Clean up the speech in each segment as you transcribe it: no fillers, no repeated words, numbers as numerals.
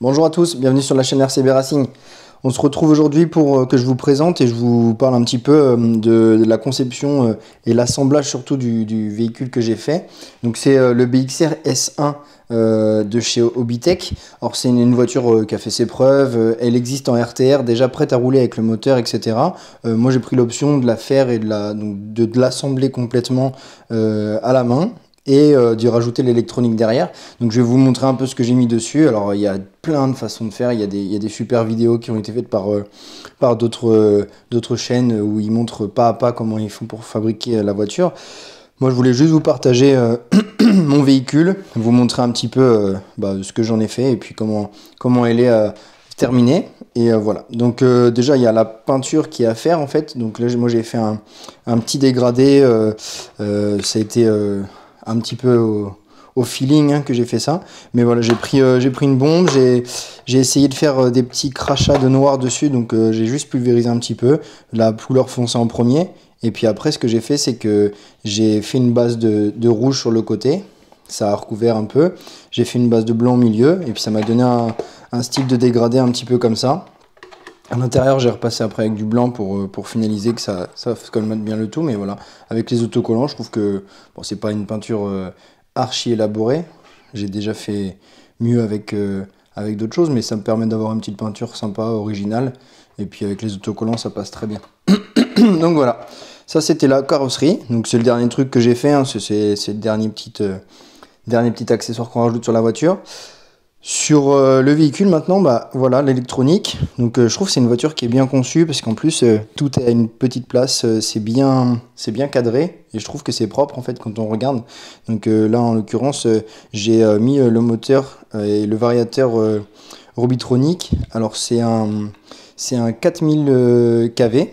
Bonjour à tous, bienvenue sur la chaîne RCB Racing. On se retrouve aujourd'hui pour que je vous présente et je vous parle un petit peu de la conception et l'assemblage surtout du véhicule que j'ai fait. Donc c'est le BXR S1 de chez Hobbytech. Alors c'est une voiture qui a fait ses preuves, elle existe en RTR, déjà prête à rouler avec le moteur, etc. Moi j'ai pris l'option de la faire et de l'assembler complètement à la main. Et d'y rajouter l'électronique derrière. Donc je vais vous montrer un peu ce que j'ai mis dessus. Alors il y a plein de façons de faire, il y a des super vidéos qui ont été faites par d'autres chaînes où ils montrent pas à pas comment ils font pour fabriquer la voiture. Moi je voulais juste vous partager mon véhicule, vous montrer un petit peu ce que j'en ai fait et puis comment elle est terminée. Et voilà, donc déjà il y a la peinture qui est à faire en fait. Donc là moi j'ai fait un petit dégradé, ça a été un petit peu au feeling que j'ai fait ça, mais voilà, j'ai pris une bombe, j'ai essayé de faire des petits crachats de noir dessus, donc j'ai juste pulvérisé un petit peu la couleur foncée en premier, et puis après ce que j'ai fait c'est que j'ai fait une base de rouge sur le côté, ça a recouvert un peu, j'ai fait une base de blanc au milieu, et puis ça m'a donné un style de dégradé un petit peu comme ça. À l'intérieur, j'ai repassé après avec du blanc pour finaliser que ça colmate bien le tout. Mais voilà, avec les autocollants, je trouve que bon, c'est pas une peinture archi élaborée. J'ai déjà fait mieux avec d'autres choses, mais ça me permet d'avoir une petite peinture sympa, originale. Et puis avec les autocollants, ça passe très bien. Donc voilà, ça c'était la carrosserie. Donc c'est le dernier truc que j'ai fait, hein. C'est le dernier petit accessoire qu'on rajoute sur la voiture. Sur le véhicule maintenant, voilà l'électronique. Donc je trouve que c'est une voiture qui est bien conçue parce qu'en plus tout est à une petite place, c'est bien cadré et je trouve que c'est propre en fait quand on regarde. Donc là en l'occurrence j'ai mis le moteur et le variateur Robitronic. Alors c'est un 4000 kV.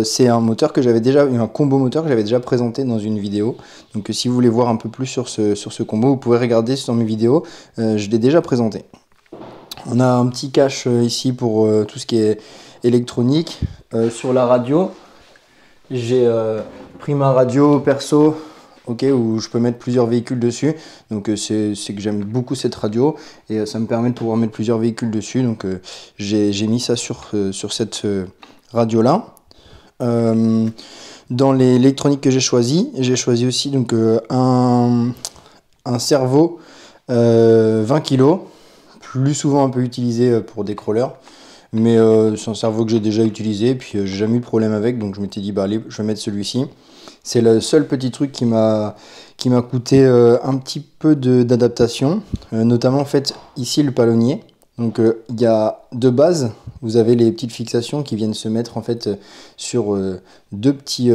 C'est un moteur que j'avais déjà, un combo moteur que j'avais déjà présenté dans une vidéo. Donc si vous voulez voir un peu plus sur ce combo, vous pouvez regarder sur mes vidéos, je l'ai déjà présenté. On a un petit cache ici pour tout ce qui est électronique. Sur la radio, j'ai pris ma radio perso, où je peux mettre plusieurs véhicules dessus. Donc c'est que j'aime beaucoup cette radio et ça me permet de pouvoir mettre plusieurs véhicules dessus. Donc j'ai mis ça sur cette radio là. Dans l'électronique que j'ai choisi aussi donc un servo 20 kg, plus souvent un peu utilisé pour des crawlers. Mais c'est un servo que j'ai déjà utilisé, puis j'ai jamais eu de problème avec, donc je m'étais dit allez, je vais mettre celui-ci. C'est le seul petit truc qui m'a coûté un petit peu d'adaptation, notamment en fait ici le palonnier. Donc il y a de base, vous avez les petites fixations qui viennent se mettre en fait sur deux petits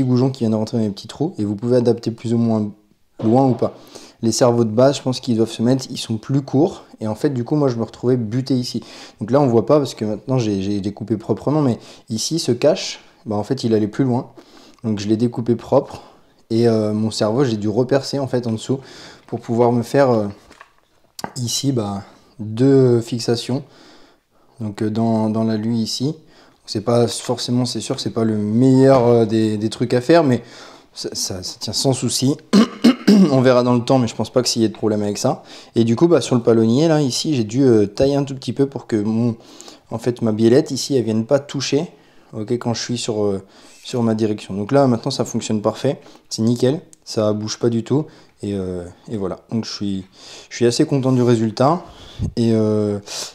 goujons qui viennent rentrer dans les petits trous, et vous pouvez adapter plus ou moins loin ou pas. Les servos de base, je pense qu'ils doivent se mettre, ils sont plus courts, et en fait du coup moi je me retrouvais buté ici. Donc là on voit pas parce que maintenant j'ai découpé proprement, mais ici ce cache, en fait il allait plus loin. Donc je l'ai découpé propre, et mon servot j'ai dû repercer en fait en dessous pour pouvoir me faire ici deux fixations. Donc dans l'alu ici, c'est pas forcément, c'est sûr que c'est pas le meilleur des trucs à faire, mais ça tient sans souci. On verra dans le temps, mais je pense pas qu'il y ait de problème avec ça. Et du coup sur le palonnier là ici, j'ai dû tailler un tout petit peu pour que ma biellette ici elle vienne pas toucher quand je suis sur ma direction. Donc là maintenant ça fonctionne parfait, c'est nickel, ça bouge pas du tout, et voilà. Donc je suis assez content du résultat, et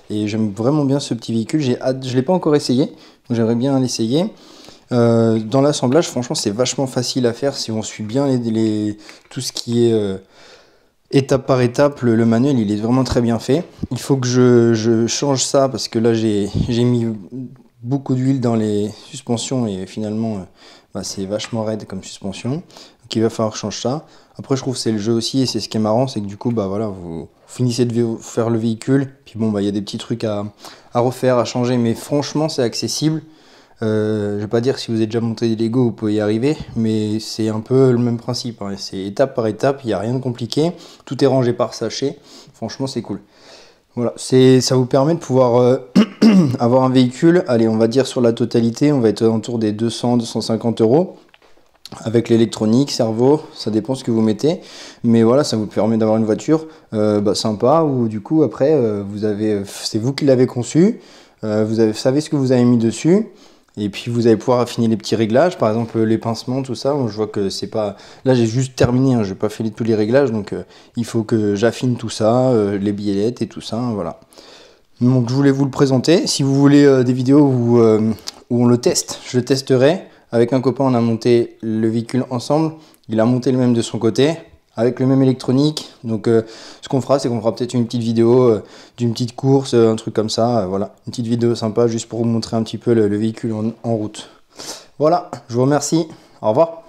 j'aime vraiment bien ce petit véhicule. Je l'ai pas encore essayé, donc j'aimerais bien l'essayer. Dans l'assemblage, franchement c'est vachement facile à faire si on suit bien tout ce qui est étape par étape. Le manuel il est vraiment très bien fait. Il faut que je change ça parce que là j'ai mis beaucoup d'huile dans les suspensions et finalement c'est vachement raide comme suspension, donc il va falloir que je change ça. Après je trouve que c'est le jeu aussi, et c'est ce qui est marrant, c'est que du coup voilà, vous finissez de faire le véhicule, puis il y a des petits trucs à refaire, à changer, mais franchement c'est accessible. Je vais pas dire si vous avez déjà monté des Lego vous pouvez y arriver, mais c'est un peu le même principe, hein. C'est étape par étape, il n'y a rien de compliqué, tout est rangé par sachet, franchement c'est cool. Voilà, ça vous permet de pouvoir avoir un véhicule, allez on va dire sur la totalité, on va être autour des 200-250 €. avec l'électronique, cerveau, ça dépend ce que vous mettez. Mais voilà, ça vous permet d'avoir une voiture sympa, où du coup après, c'est vous qui l'avez conçu, savez ce que vous avez mis dessus. Et puis vous allez pouvoir affiner les petits réglages, par exemple les pincements, tout ça. Moi, je vois que c'est pas. Là, j'ai juste terminé, hein, j'ai pas fait tous les réglages, donc il faut que j'affine tout ça, les billettes et tout ça, hein, voilà. Donc je voulais vous le présenter. Si vous voulez des vidéos où on le teste, je le testerai. Avec un copain, on a monté le véhicule ensemble. Il a monté le même de son côté, avec le même électronique. Donc ce qu'on fera, c'est qu'on fera peut-être une petite vidéo d'une petite course, un truc comme ça. Voilà, une petite vidéo sympa juste pour vous montrer un petit peu le véhicule en route. Voilà, je vous remercie. Au revoir.